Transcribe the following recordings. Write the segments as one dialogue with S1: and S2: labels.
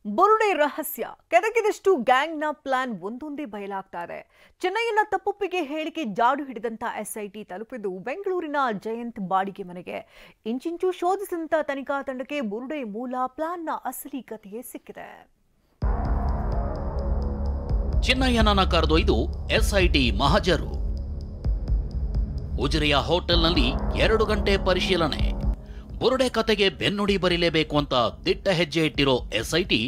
S1: ಬುರುಡೆ ರಹಸ್ಯ ಕೆದಕಿದಷ್ಟು ಗ್ಯಾಂಗ್ನ ಪ್ಲಾನ್ ಒಂದೊಂದೇ ಬಯಲಾಗ್ತಾ ಇದೆ. ಚೆನ್ನೈನ ತಪ್ಪೊಪ್ಪಿಗೆ ಹೇಳಿಕೆ ಜಾಡು ಹಿಡಿದಂತ ಎಸ್ಐಟಿ ತಲುಪಿದ್ದು ಬೆಂಗಳೂರಿನ ಜಯಂತ್ ಬಾಡಿಗೆ ಮನೆಗೆ. ಇಂಚಿಂಚು ಶೋಧಿಸಿದಂತ ತನಿಖಾ ತಂಡಕ್ಕೆ ಬುರುಡೆ ಮೂಲ ಪ್ಲಾನ್ನ ಅಸಲಿ ಕಥೆಯೇ ಸಿಕ್ಕಿದೆ.
S2: ಚೆನ್ನೈಯನ್ನ ಕರೆದೊಯ್ದು ಎಸ್ಐಟಿ ಮಹಜರು. ಉಜಿರೆಯ ಹೋಟೆಲ್ನಲ್ಲಿ 2 ಗಂಟೆ ಪರಿಶೀಲನೆ. ಬುರುಡೆ ಕತೆಗೆ ಬೆನ್ನುಡಿ ಬರಿಲೇಬೇಕು ಅಂತ ದಿಟ್ಟ ಹೆಜ್ಜೆ ಇಟ್ಟಿರೋ ಎಸ್ಐಟಿ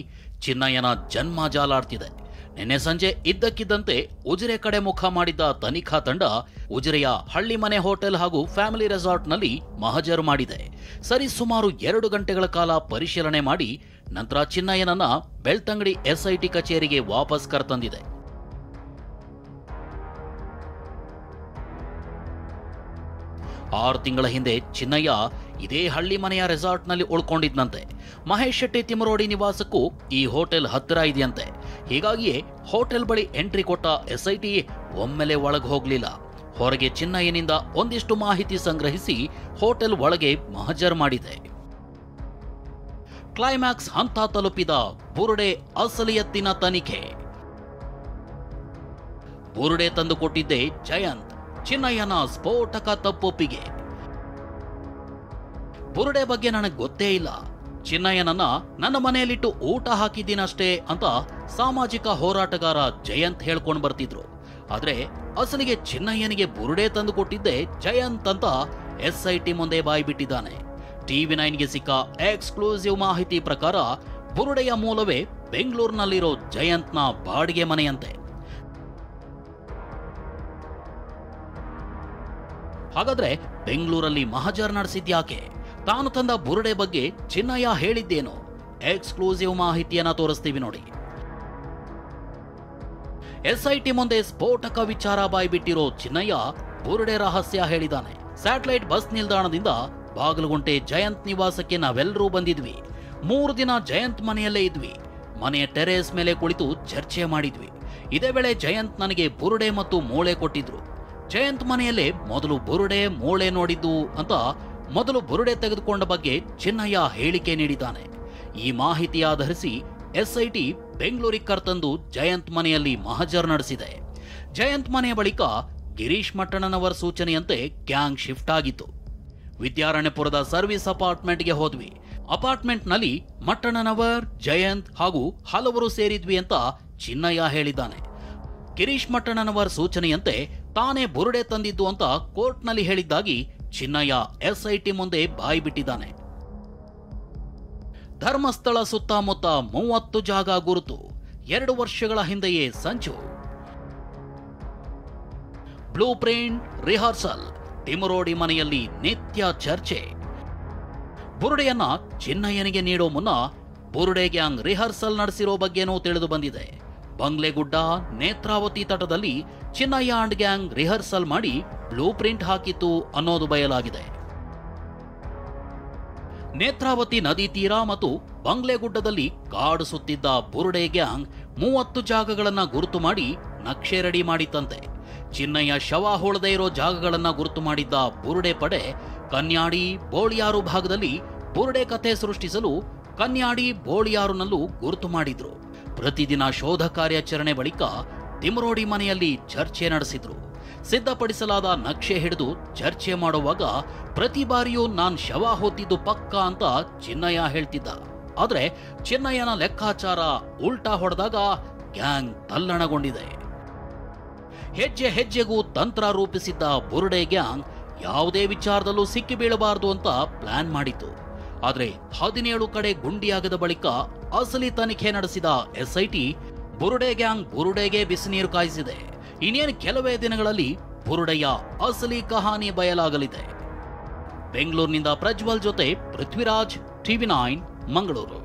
S2: ಚಿನ್ನಯ್ಯನ ಜನ್ಮ ಜಾಲಾಡ್ತಿದೆ. ನಿನ್ನೆ ಸಂಜೆ ಇದ್ದಕ್ಕಿದ್ದಂತೆ ಉಜಿರೆ ಕಡೆ ಮುಖ ಮಾಡಿದ್ದ ತನಿಖಾ ತಂಡ ಉಜಿರೆಯ ಹಳ್ಳಿಮನೆ ಹೋಟೆಲ್ ಹಾಗೂ ಫ್ಯಾಮಿಲಿ ರೆಸಾರ್ಟ್ನಲ್ಲಿ ಮಹಜರು ಮಾಡಿದೆ. ಸರಿಸುಮಾರು 2 ಗಂಟೆಗಳ ಕಾಲ ಪರಿಶೀಲನೆ ಮಾಡಿ ನಂತರ ಚಿನ್ನಯ್ಯನನ್ನ ಬೆಳ್ತಂಗಡಿ ಎಸ್ಐಟಿ ಕಚೇರಿಗೆ ವಾಪಸ್ ಕರೆತಂದಿದೆ. ಆರು ತಿಂಗಳ ಹಿಂದೆ ಚಿನ್ನಯ್ಯ ಇದೇ ಹಳ್ಳಿ ಮನೆಯ ರೆಸಾರ್ಟ್ನಲ್ಲಿ ಉಳ್ಕೊಂಡಿದ್ದಂತೆ. ಮಹೇಶ್ ಶೆಟ್ಟಿ ತಿಮರೋಡಿ ನಿವಾಸಕ್ಕೂ ಈ ಹೋಟೆಲ್ ಹತ್ತಿರ ಇದೆಯಂತೆ. ಹೀಗಾಗಿಯೇ ಹೋಟೆಲ್ ಬಳಿ ಎಂಟ್ರಿ ಕೊಟ್ಟ ಎಸ್ಐಟಿ ಒಮ್ಮೆಲೆ ಒಳಗೆ ಹೋಗ್ಲಿಲ್ಲ. ಹೊರಗೆ ಚಿನ್ನಯ್ಯನಿಂದ ಒಂದಿಷ್ಟು ಮಾಹಿತಿ ಸಂಗ್ರಹಿಸಿ ಹೋಟೆಲ್ ಒಳಗೆ ಮಹಜರ್ ಮಾಡಿದೆ. ಕ್ಲೈಮ್ಯಾಕ್ಸ್ ಹಂತ ತಲುಪಿದ ಬುರುಡೆ ಅಸಲಿಯತ್ತಿನ ತನಿಖೆ. ಬುರುಡೆ ತಂದುಕೊಟ್ಟಿದ್ದೆ ಜಯಂತ್. ಚಿನ್ನಯ್ಯನ ಸ್ಫೋಟಕ ತಪ್ಪೊಪ್ಪಿಗೆ. ಬುರುಡೆ ಬಗ್ಗೆ ನನಗೆ ಗೊತ್ತೇ ಇಲ್ಲ, ಚಿನ್ನಯ್ಯನನ್ನ ನನ್ನ ಮನೆಯಲ್ಲಿಟ್ಟು ಊಟ ಹಾಕಿದ್ದೀನಷ್ಟೇ ಅಂತ ಸಾಮಾಜಿಕ ಹೋರಾಟಗಾರ ಜಯಂತ್ ಹೇಳ್ಕೊಂಡು ಬರ್ತಿದ್ರು. ಆದ್ರೆ ಅಸಲಿಗೆ ಚಿನ್ನಯ್ಯನಿಗೆ ಬುರುಡೆ ತಂದು ಕೊಟ್ಟಿದ್ದೆ ಜಯಂತ್ ಅಂತ ಎಸ್ಐಟಿ ಮುಂದೆ ಬಾಯಿ ಬಿಟ್ಟಿದ್ದಾನೆ. TV9ಗೆ ಸಿಕ್ಕ ಎಕ್ಸ್ಕ್ಲೂಸಿವ್ ಮಾಹಿತಿ ಪ್ರಕಾರ ಬುರುಡೆಯ ಮೂಲವೇ ಬೆಂಗಳೂರಿನಲ್ಲಿರೋ ಜಯಂತ್ನ ಬಾಡಿಗೆ ಮನೆಯಂತೆ. ಹಾಗಾದ್ರೆ ಬೆಂಗಳೂರಲ್ಲಿ ಮಹಜರ್ ನಡೆಸಿದ್ಯಾಕೆ? ತಾನು ತಂದ ಬುರುಡೆ ಬಗ್ಗೆ ಚಿನ್ನಯ್ಯ ಹೇಳಿದ್ದೇನು? ಎಕ್ಸ್ಕ್ಲೂಸಿವ್ ಮಾಹಿತಿಯನ್ನ ತೋರಿಸ್ತೀವಿ ನೋಡಿ. ಎಸ್ಐಟಿ ಮುಂದೆ ಸ್ಫೋಟಕ ವಿಚಾರ ಬಾಯ್ಬಿಟ್ಟಿರೋ ಚಿನ್ನಯ್ಯ ಬುರುಡೆ ರಹಸ್ಯ ಹೇಳಿದಾನೆ. ಸ್ಯಾಟಲೈಟ್ ಬಸ್ ನಿಲ್ದಾಣದಿಂದ ಬಾಗಲಗುಂಟೆ ಜಯಂತ್ ನಿವಾಸಕ್ಕೆ ನಾವೆಲ್ಲರೂ ಬಂದಿದ್ವಿ. 3 ದಿನ ಜಯಂತ್ ಮನೆಯಲ್ಲೇ ಇದ್ವಿ. ಮನೆಯ ಟೆರೇಸ್ ಮೇಲೆ ಕುಳಿತು ಚರ್ಚೆ ಮಾಡಿದ್ವಿ. ಇದೇ ವೇಳೆ ಜಯಂತ್ ನನಗೆ ಬುರುಡೆ ಮತ್ತು ಮೂಳೆ ಕೊಟ್ಟಿದ್ರು. ಜಯಂತ್ ಮನೆಯಲ್ಲೇ ಮೊದಲು ಬುರುಡೆ ಮೂಳೆ ನೋಡಿದ್ದು ಅಂತ ಮೊದಲು ಬುರುಡೆ ತೆಗೆದುಕೊಂಡ ಬಗ್ಗೆ ಚಿನ್ನಯ್ಯ ಹೇಳಿಕೆ ನೀಡಿದ್ದಾನೆ. ಈ ಮಾಹಿತಿ ಆಧರಿಸಿ ಎಸ್ಐಟಿ ಬೆಂಗಳೂರಿಗೆ ಕರೆತಂದು ಜಯಂತ್ ಮನೆಯಲ್ಲಿ ಮಹಜರ್ ನಡೆಸಿದೆ. ಜಯಂತ್ ಮನೆಯ ಬಳಿಕ ಗಿರೀಶ್ ಮಟ್ಟಣ್ಣನವರ ಸೂಚನೆಯಂತೆ ಗ್ಯಾಂಗ್ ಶಿಫ್ಟ್ ಆಗಿತ್ತು. ವಿದ್ಯಾರಣ್ಯಪುರದ ಸರ್ವಿಸ್ ಅಪಾರ್ಟ್ಮೆಂಟ್ಗೆ ಹೋದ್ವಿ. ಅಪಾರ್ಟ್ಮೆಂಟ್ನಲ್ಲಿ ಮಟ್ಟಣ್ಣನವರ್, ಜಯಂತ್ ಹಾಗೂ ಹಲವರು ಸೇರಿದ್ವಿ ಅಂತ ಚಿನ್ನಯ್ಯ ಹೇಳಿದ್ದಾನೆ. ಗಿರೀಶ್ ಮಟ್ಟಣ್ಣನವರ ಸೂಚನೆಯಂತೆ ತಾನೇ ಬುರುಡೆ ತಂದಿದ್ದು ಅಂತ ಕೋರ್ಟ್ನಲ್ಲಿ ಹೇಳಿದ್ದಾಗಿ ಚಿನ್ನಯ್ಯ ಎಸ್ಐಟಿ ಮುಂದೆ ಬಾಯಿ ಬಿಟ್ಟಿದ್ದಾನೆ. ಧರ್ಮಸ್ಥಳ ಸುತ್ತಮುತ್ತ 30 ಜಾಗ ಗುರುತು. 2 ವರ್ಷಗಳ ಹಿಂದೆಯೇ ಸಂಚು. Blue print rehearsal. ತಿಮರೋಡಿ ಮನೆಯಲ್ಲಿ ನಿತ್ಯ ಚರ್ಚೆ. ಬುರುಡೆಯನ್ನ ಚಿನ್ನಯ್ಯನಿಗೆ ನೀಡೋ ಮುನ್ನ ಬುರುಡೆ ಗ್ಯಾಂಗ್ ರಿಹರ್ಸಲ್ ನಡೆಸಿರೋ ಬಗ್ಗೆನೂ ತಿಳಿದು ಬಂದಿದೆ. ಬಂಗ್ಲೆಗುಡ್ಡ ನೇತ್ರಾವತಿ ತಟದಲ್ಲಿ ಚಿನ್ನಯ್ಯ ಅಂಡ್ ಗ್ಯಾಂಗ್ ರಿಹರ್ಸಲ್ ಮಾಡಿ ಬ್ಲೂ ಪ್ರಿಂಟ್ ಹಾಕಿತ್ತು ಅನ್ನೋದು ಬಯಲಾಗಿದೆ. ನೇತ್ರಾವತಿ ನದಿ ತೀರ ಮತ್ತು ಬಂಗ್ಲೆಗುಡ್ಡದಲ್ಲಿ ಕಾಡು ಸುತ್ತಿದ್ದ ಬುರುಡೆ ಗ್ಯಾಂಗ್ 30 ಜಾಗಗಳನ್ನ ಗುರುತು ಮಾಡಿ ನಕ್ಷೆ ರೆಡಿ ಮಾಡಿತ್ತಂತೆ. ಚಿನ್ನಯ್ಯ ಶವ ಹೋಳದೇ ಇರೋ ಜಾಗಗಳನ್ನ ಗುರುತು ಮಾಡಿದ್ದ ಬುರುಡೆ ಪಡೆ ಕನ್ಯಾಡಿ ಬೋಳಿಯಾರು ಭಾಗದಲ್ಲಿ ಬುರುಡೆ ಕಥೆ ಸೃಷ್ಟಿಸಲು ಕನ್ಯಾಡಿ ಬೋಳಿಯಾರುನಲ್ಲೂ ಗುರುತು ಮಾಡಿದ್ರು. ಪ್ರತಿದಿನ ಶೋಧ ಕಾರ್ಯಾಚರಣೆ ಬಳಿಕ ತಿಮರೋಡಿ ಮನೆಯಲ್ಲಿ ಚರ್ಚೆ ನಡೆಸಿದ್ರು. ಸಿದ್ಧಪಡಿಸಲಾದ ನಕ್ಷೆ ಹಿಡಿದು ಚರ್ಚೆ ಮಾಡುವಾಗ ಪ್ರತಿ ಬಾರಿಯೂ ನಾನ್ ಶವ ಹೊತ್ತಿದ್ದು ಪಕ್ಕ ಅಂತ ಚಿನ್ನಯ್ಯ ಹೇಳ್ತಿದ್ದ. ಆದ್ರೆ ಚಿನ್ನಯ್ಯನ ಲೆಕ್ಕಾಚಾರ ಉಲ್ಟಾ ಹೊಡೆದಾಗ ಗ್ಯಾಂಗ್ ತಲ್ಲಣಗೊಂಡಿದೆ. ಹೆಜ್ಜೆ ಹೆಜ್ಜೆಗೂ ತಂತ್ರ ರೂಪಿಸಿದ್ದ ಬುರುಡೆ ಗ್ಯಾಂಗ್ ಯಾವುದೇ ವಿಚಾರದಲ್ಲೂ ಸಿಕ್ಕಿ ಬೀಳಬಾರದು ಅಂತ ಪ್ಲಾನ್ ಮಾಡಿತ್ತು. ಆದ್ರೆ 17 ಕಡೆ ಗುಂಡಿಯಾಗದ ಬಳಿಕ ಅಸಲಿ ತನಿಖೆ ನಡೆಸಿದ ಎಸ್ಐಟಿ ಬುರುಡೆ ಗ್ಯಾಂಗ್ ಬುರುಡೆಗೆ ಬಿಸಿನೀರು ಕಾಯಿಸಿದೆ. ಇನ್ನೇನು ಕೆಲವೇ ದಿನಗಳಲ್ಲಿ ಬುರುಡೆಯ ಅಸಲಿ ಕಹಾನಿ ಬಯಲಾಗಲಿದೆ. ಬೆಂಗಳೂರಿನಿಂದ ಪ್ರಜ್ವಲ್ ಜೊತೆ ಪೃಥ್ವಿರಾಜ್, TV9 ಮಂಗಳೂರು.